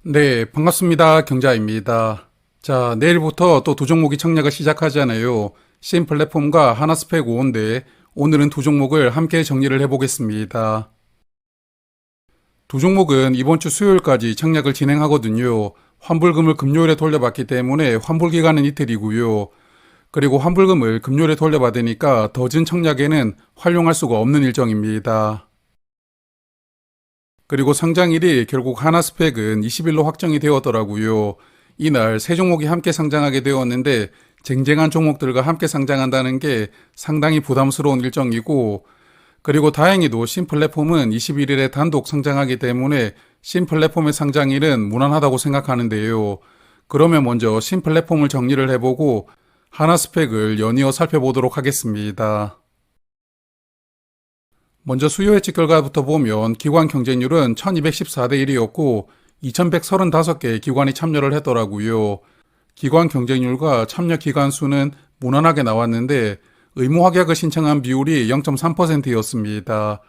네, 반갑습니다. 경자입니다. 자, 내일부터 또 두 종목이 청약을 시작하잖아요. 신플랫폼과 하나스펙 5인데 오늘은 두 종목을 함께 정리를 해보겠습니다. 두 종목은 이번 주 수요일까지 청약을 진행하거든요. 환불금을 금요일에 돌려받기 때문에 환불 기간은 이틀이고요. 그리고 환불금을 금요일에 돌려받으니까 더진 청약에는 활용할 수가 없는 일정입니다. 그리고 상장일이 결국 하나스펙은 20일로 확정이 되었더라고요. 이날 세 종목이 함께 상장하게 되었는데 쟁쟁한 종목들과 함께 상장한다는 게 상당히 부담스러운 일정이고, 그리고 다행히도 신플랫폼은 21일에 단독 상장하기 때문에 신플랫폼의 상장일은 무난하다고 생각하는데요. 그러면 먼저 신플랫폼을 정리를 해보고 하나스펙을 연이어 살펴보도록 하겠습니다. 먼저 수요 예측 결과부터 보면 기관 경쟁률은 1214대 1이었고 2135개의 기관이 참여를 했더라고요. 기관 경쟁률과 참여 기관 수는 무난하게 나왔는데 의무 확약을 신청한 비율이 0.3%였습니다.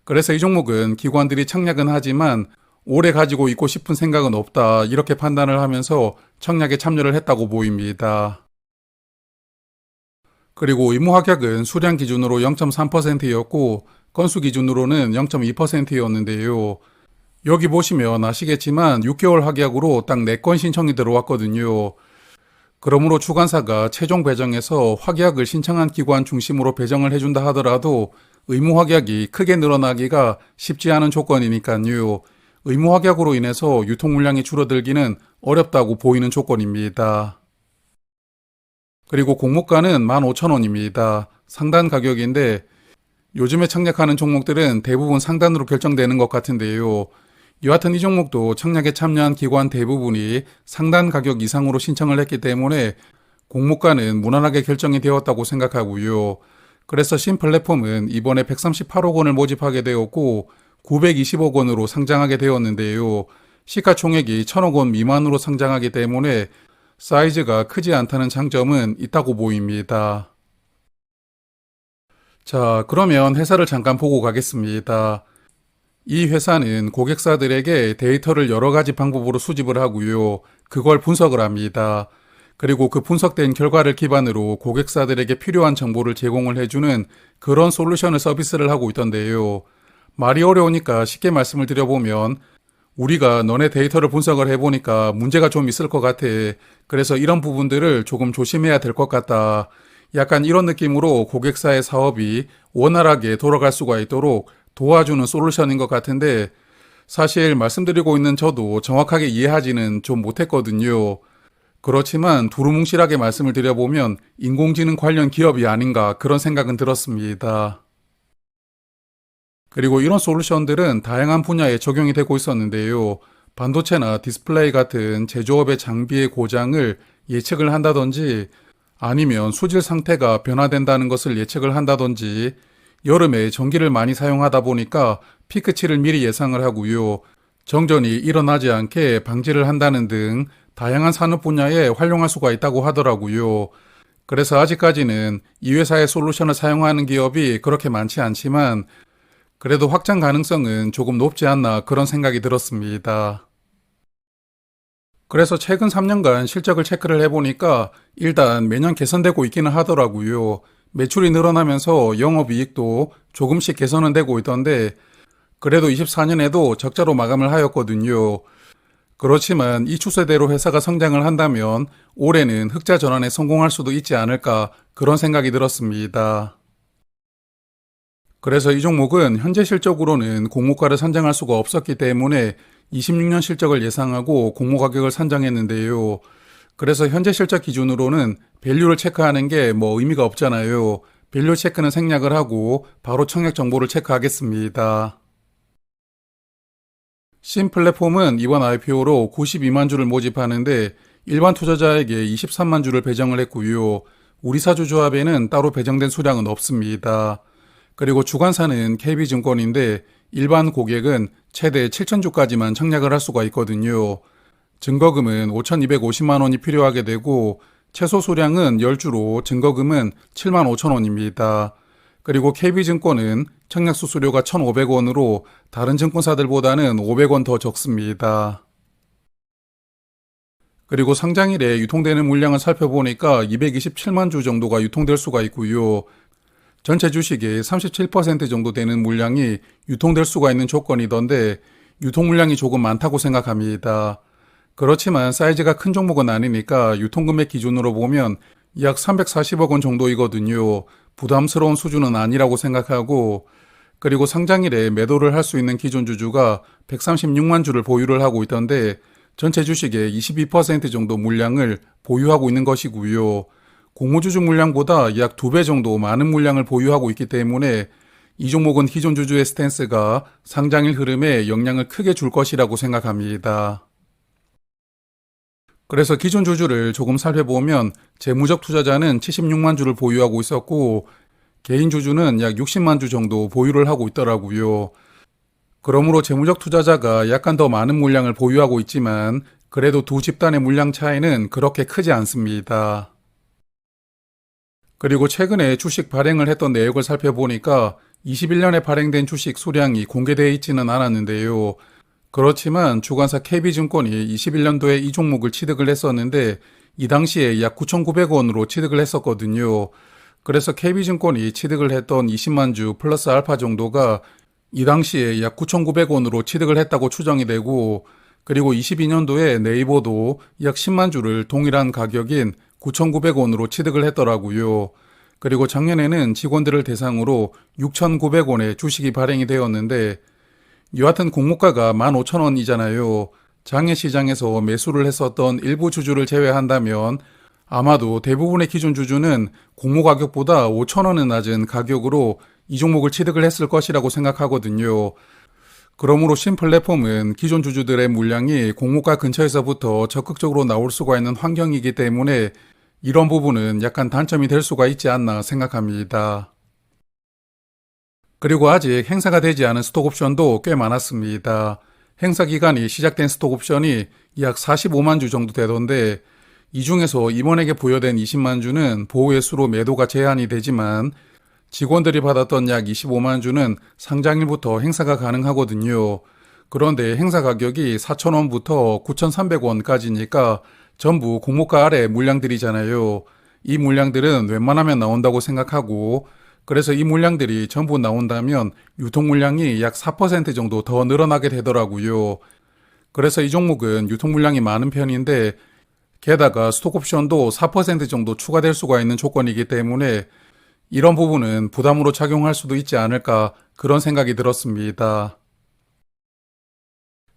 그래서 이 종목은 기관들이 청약은 하지만 오래 가지고 있고 싶은 생각은 없다, 이렇게 판단을 하면서 청약에 참여를 했다고 보입니다. 그리고 의무 확약은 수량 기준으로 0.3%였고 건수 기준으로는 0.2%였는데요. 여기 보시면 아시겠지만 6개월 확약으로 딱 4건 신청이 들어왔거든요. 그러므로 주관사가 최종 배정에서 확약을 신청한 기관 중심으로 배정을 해준다 하더라도 의무 확약이 크게 늘어나기가 쉽지 않은 조건이니까요. 의무 확약으로 인해서 유통 물량이 줄어들기는 어렵다고 보이는 조건입니다. 그리고 공모가는 15,000원입니다. 상단 가격인데 요즘에 청약하는 종목들은 대부분 상단으로 결정되는 것 같은데요. 여하튼 이 종목도 청약에 참여한 기관 대부분이 상단 가격 이상으로 신청을 했기 때문에 공모가는 무난하게 결정이 되었다고 생각하고요. 그래서 신플랫폼은 이번에 138억 원을 모집하게 되었고 920억 원으로 상장하게 되었는데요. 시가총액이 1,000억 원 미만으로 상장하기 때문에 사이즈가 크지 않다는 장점은 있다고 보입니다. 자, 그러면 회사를 잠깐 보고 가겠습니다. 이 회사는 고객사들에게 데이터를 여러 가지 방법으로 수집을 하고요. 그걸 분석을 합니다. 그리고 그 분석된 결과를 기반으로 고객사들에게 필요한 정보를 제공을 해주는 그런 솔루션을 서비스를 하고 있던데요. 말이 어려우니까 쉽게 말씀을 드려보면 우리가 너네 데이터를 분석을 해보니까 문제가 좀 있을 것 같아. 그래서 이런 부분들을 조금 조심해야 될 것 같다. 약간 이런 느낌으로 고객사의 사업이 원활하게 돌아갈 수가 있도록 도와주는 솔루션인 것 같은데, 사실 말씀드리고 있는 저도 정확하게 이해하지는 좀 못했거든요. 그렇지만 두루뭉실하게 말씀을 드려보면 인공지능 관련 기업이 아닌가 그런 생각은 들었습니다. 그리고 이런 솔루션들은 다양한 분야에 적용이 되고 있었는데요. 반도체나 디스플레이 같은 제조업의 장비의 고장을 예측을 한다든지, 아니면 수질 상태가 변화된다는 것을 예측을 한다든지, 여름에 전기를 많이 사용하다 보니까 피크치를 미리 예상을 하고요. 정전이 일어나지 않게 방지를 한다는 등 다양한 산업 분야에 활용할 수가 있다고 하더라고요. 그래서 아직까지는 이 회사의 솔루션을 사용하는 기업이 그렇게 많지 않지만 그래도 확장 가능성은 조금 높지 않나 그런 생각이 들었습니다. 그래서 최근 3년간 실적을 체크를 해보니까 일단 매년 개선되고 있기는 하더라고요. 매출이 늘어나면서 영업이익도 조금씩 개선은 되고 있던데 그래도 24년에도 적자로 마감을 하였거든요. 그렇지만 이 추세대로 회사가 성장을 한다면 올해는 흑자 전환에 성공할 수도 있지 않을까 그런 생각이 들었습니다. 그래서 이 종목은 현재 실적으로는 공모가를 산정할 수가 없었기 때문에 26년 실적을 예상하고 공모 가격을 산정했는데요. 그래서 현재 실적 기준으로는 밸류를 체크하는 게 뭐 의미가 없잖아요. 밸류 체크는 생략을 하고 바로 청약 정보를 체크하겠습니다. 신플랫폼은 이번 IPO로 92만 주를 모집하는데 일반 투자자에게 23만 주를 배정을 했고요. 우리사주 조합에는 따로 배정된 수량은 없습니다. 그리고 주관사는 KB증권인데 일반 고객은 최대 7,000주까지만 청약을 할 수가 있거든요. 증거금은 5,250만 원이 필요하게 되고 최소 수량은 10주로 증거금은 75,000원입니다. 그리고 KB증권은 청약 수수료가 1,500원으로 다른 증권사들보다는 500원 더 적습니다. 그리고 상장일에 유통되는 물량을 살펴보니까 227만 주 정도가 유통될 수가 있고요. 전체 주식의 37% 정도 되는 물량이 유통될 수가 있는 조건이던데 유통 물량이 조금 많다고 생각합니다. 그렇지만 사이즈가 큰 종목은 아니니까 유통금액 기준으로 보면 약 340억 원 정도이거든요. 부담스러운 수준은 아니라고 생각하고, 그리고 상장일에 매도를 할 수 있는 기존 주주가 136만 주를 보유를 하고 있던데 전체 주식의 22% 정도 물량을 보유하고 있는 것이고요. 공모주주 물량보다 약 2배 정도 많은 물량을 보유하고 있기 때문에 이 종목은 기존 주주의 스탠스가 상장일 흐름에 영향을 크게 줄 것이라고 생각합니다. 그래서 기존 주주를 조금 살펴보면 재무적 투자자는 76만 주를 보유하고 있었고 개인 주주는 약 60만 주 정도 보유를 하고 있더라고요. 그러므로 재무적 투자자가 약간 더 많은 물량을 보유하고 있지만 그래도 두 집단의 물량 차이는 그렇게 크지 않습니다. 그리고 최근에 주식 발행을 했던 내역을 살펴보니까 21년에 발행된 주식 수량이 공개되어 있지는 않았는데요. 그렇지만 주관사 KB증권이 21년도에 이 종목을 취득을 했었는데 이 당시에 약 9,900원으로 취득을 했었거든요. 그래서 KB증권이 취득을 했던 20만 주 플러스 알파 정도가 이 당시에 약 9,900원으로 취득을 했다고 추정이 되고, 그리고 22년도에 네이버도 약 10만 주를 동일한 가격인 9,900원으로 취득을 했더라고요. 그리고 작년에는 직원들을 대상으로 6,900원의 주식이 발행이 되었는데 여하튼 공모가가 15,000원이잖아요. 장외시장에서 매수를 했었던 일부 주주를 제외한다면 아마도 대부분의 기존 주주는 공모 가격보다 5,000원은 낮은 가격으로 이 종목을 취득을 했을 것이라고 생각하거든요. 그러므로 신플랫폼은 기존 주주들의 물량이 공모가 근처에서부터 적극적으로 나올 수가 있는 환경이기 때문에 이런 부분은 약간 단점이 될 수가 있지 않나 생각합니다. 그리고 아직 행사가 되지 않은 스톡옵션도 꽤 많았습니다. 행사 기간이 시작된 스톡옵션이 약 45만 주 정도 되던데 이 중에서 임원에게 부여된 20만 주는 보호의 수로 매도가 제한이 되지만 직원들이 받았던 약 25만 주는 상장일부터 행사가 가능하거든요. 그런데 행사 가격이 4,000원부터 9,300원까지니까 전부 공모가 아래 물량들이잖아요. 이 물량들은 웬만하면 나온다고 생각하고 그래서 이 물량들이 전부 나온다면 유통 물량이 약 4% 정도 더 늘어나게 되더라고요. 그래서 이 종목은 유통 물량이 많은 편인데 게다가 스톡옵션도 4% 정도 추가될 수가 있는 조건이기 때문에 이런 부분은 부담으로 작용할 수도 있지 않을까 그런 생각이 들었습니다.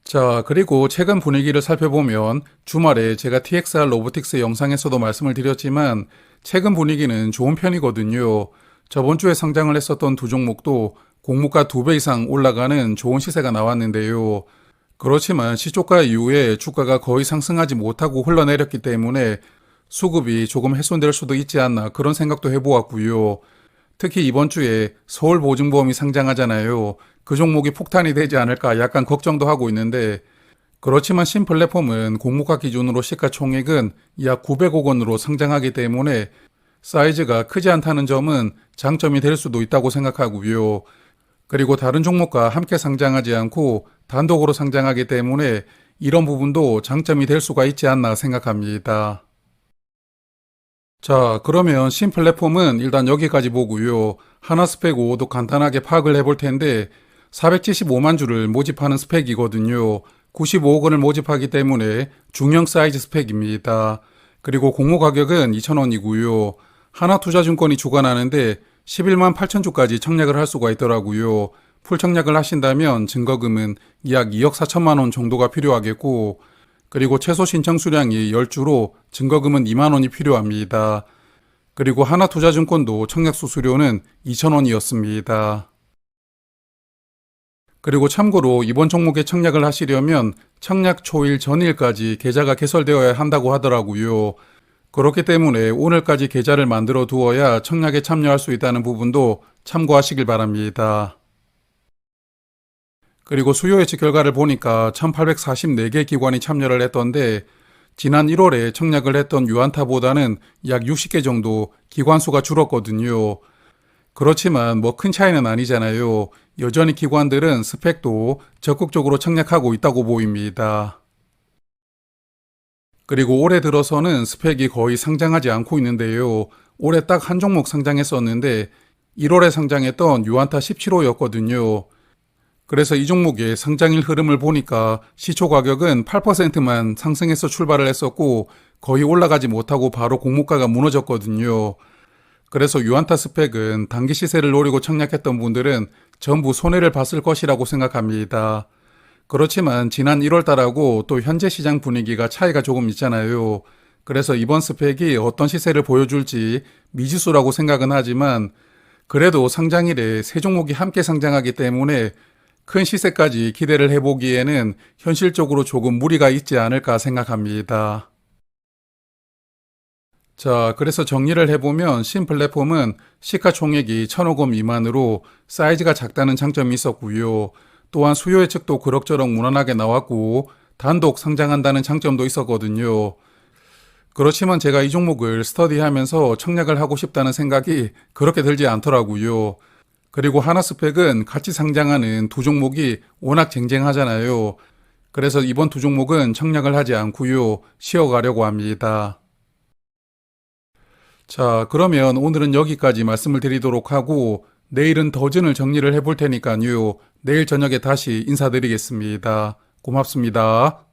자, 그리고 최근 분위기를 살펴보면 주말에 제가 TXR 로보틱스 영상에서도 말씀을 드렸지만 최근 분위기는 좋은 편이거든요. 저번 주에 상장을 했었던 두 종목도 공모가 2배 이상 올라가는 좋은 시세가 나왔는데요. 그렇지만 시초가 이후에 주가가 거의 상승하지 못하고 흘러내렸기 때문에 수급이 조금 훼손될 수도 있지 않나 그런 생각도 해보았고요. 특히 이번 주에 서울보증보험이 상장하잖아요. 그 종목이 폭탄이 되지 않을까 약간 걱정도 하고 있는데 그렇지만 신플랫폼은 공모가 기준으로 시가총액은 약 900억 원으로 상장하기 때문에 사이즈가 크지 않다는 점은 장점이 될 수도 있다고 생각하고요. 그리고 다른 종목과 함께 상장하지 않고 단독으로 상장하기 때문에 이런 부분도 장점이 될 수가 있지 않나 생각합니다. 자, 그러면 신플랫폼은 일단 여기까지 보고요. 하나스펙 5도 간단하게 파악을 해볼 텐데 475만 주를 모집하는 스펙이거든요. 95억 원을 모집하기 때문에 중형 사이즈 스펙입니다. 그리고 공모 가격은 2,000원이고요. 하나투자증권이 주관하는데 11만 8천 주까지 청약을 할 수가 있더라고요. 풀 청약을 하신다면 증거금은 약 2억 4천만 원 정도가 필요하겠고 그리고 최소 신청 수량이 10주로 증거금은 2만 원이 필요합니다. 그리고 하나투자증권도 청약 수수료는 2,000원이었습니다. 그리고 참고로 이번 종목에 청약을 하시려면 청약 초일 전일까지 계좌가 개설되어야 한다고 하더라고요. 그렇기 때문에 오늘까지 계좌를 만들어 두어야 청약에 참여할 수 있다는 부분도 참고하시길 바랍니다. 그리고 수요 예측 결과를 보니까 1844개 기관이 참여를 했던데 지난 1월에 청약을 했던 유안타보다는 약 60개 정도 기관 수가 줄었거든요. 그렇지만 뭐 큰 차이는 아니잖아요. 여전히 기관들은 스펙도 적극적으로 청약하고 있다고 보입니다. 그리고 올해 들어서는 스펙이 거의 상장하지 않고 있는데요. 올해 딱 한 종목 상장했었는데 1월에 상장했던 유안타 17호였거든요. 그래서 이 종목의 상장일 흐름을 보니까 시초 가격은 8%만 상승해서 출발을 했었고 거의 올라가지 못하고 바로 공모가가 무너졌거든요. 그래서 유안타 스펙은 단기 시세를 노리고 청약했던 분들은 전부 손해를 봤을 것이라고 생각합니다. 그렇지만 지난 1월 달하고 또 현재 시장 분위기가 차이가 조금 있잖아요. 그래서 이번 스펙이 어떤 시세를 보여줄지 미지수라고 생각은 하지만 그래도 상장일에 세 종목이 함께 상장하기 때문에 큰 시세까지 기대를 해보기에는 현실적으로 조금 무리가 있지 않을까 생각합니다. 자, 그래서 정리를 해보면 신플랫폼은 시가총액이 1,000억 원 미만으로 사이즈가 작다는 장점이 있었고요. 또한 수요 예측도 그럭저럭 무난하게 나왔고 단독 상장한다는 장점도 있었거든요. 그렇지만 제가 이 종목을 스터디하면서 청약을 하고 싶다는 생각이 그렇게 들지 않더라고요. 그리고 하나스펙은 같이 상장하는 두 종목이 워낙 쟁쟁하잖아요. 그래서 이번 두 종목은 청약을 하지 않고요. 쉬어가려고 합니다. 자, 그러면 오늘은 여기까지 말씀을 드리도록 하고 내일은 더즌을 정리를 해볼 테니까요. 내일 저녁에 다시 인사드리겠습니다. 고맙습니다.